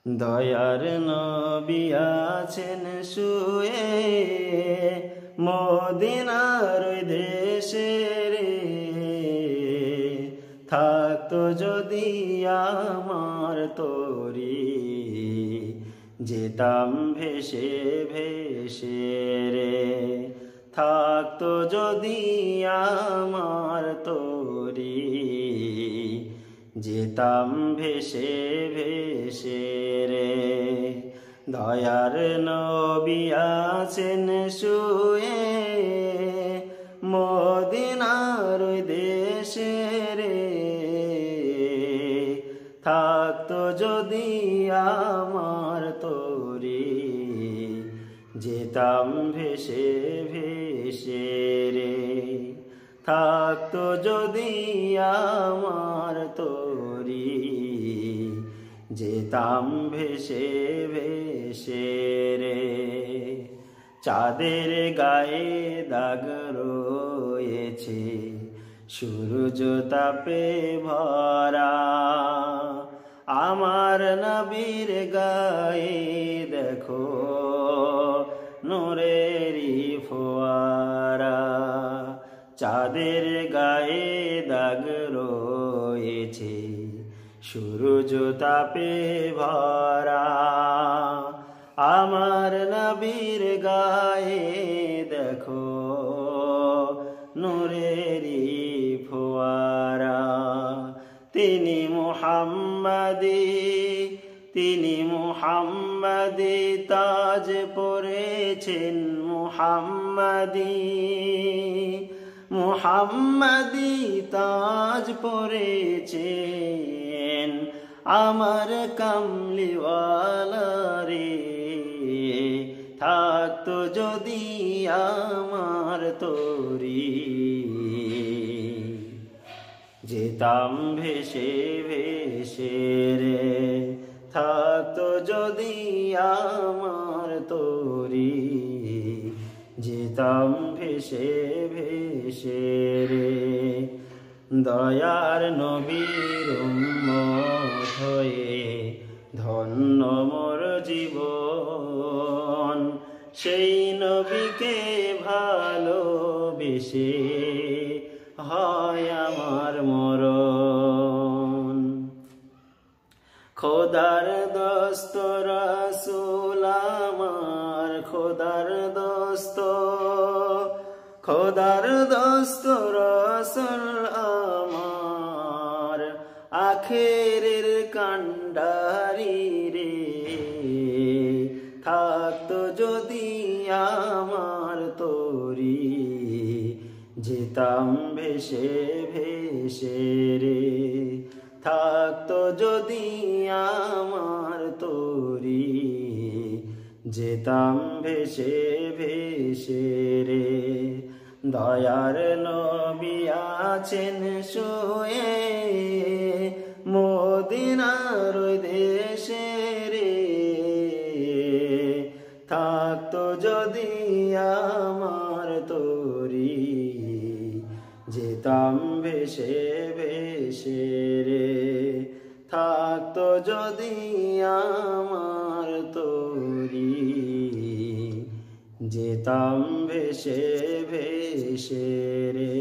দয়ার নবী আছেন শুয়ে মদিনার ওই দেশে রে। থাকতো যদি আমার তরি যেতাম ভেসে ভেসে রে। থাকতো যদি আমার তরি যেতাম ভেসে ভেসে রে। দয়ার নবী আছেন শুয়ে মদিনার ওই দেশে রে। থাকতো যদি আমার তরি যেতাম ভেসে ভেসে রে। থাকতো যদি আমার তরি যেতাম ভেসে ভেসে রে। চাঁদের গায়ে দাগ রয়েছে সূরজ তাপে ভরা। আমার নবীর গায়ে দেখো নূরেরই ফোয়ারা। চাঁদের গায়ে দাগ রয়েছে সূরজ তাপে ভরা। আমার নবীর গায়ে দেখো নূরেরই ফোয়ারা। তিনি মুহাম্মাদি তাজ পরেছেন মুহাম্মাদি তাজ পরেছেন আমার কামলিওয়ালা রে। থাকতো যদি আমার তরি যেতাম ভেসে ভেসে রে। থাকতো যদি আমার তরি যেতাম ভেসে ভেসে রে। দয়ার নবীর উম্মত হয়ে ধন্য মোর জীবন। সেই নবীকে ভালোবেসে হয় আমার মরণ। খোদার দোস্ত রাসূল আমার খোদার দোস্ত রাসূল আমার আখেরের কান্ডারি রে। থাকতো যদি আমার তরি যেতাম ভেসে ভেসে রে। থাকতো যদি আমার তরি যেতাম ভেসে ভেসে রে। দয়ার নবী আছেন শুয়ে মদিনার ওই দেশে রে। থাকতো যদি আমার তরি যেতাম ভেসে ভেসে রে। থাকতো যদি আমার তরি যেতাম ভেসে ভেসে রে।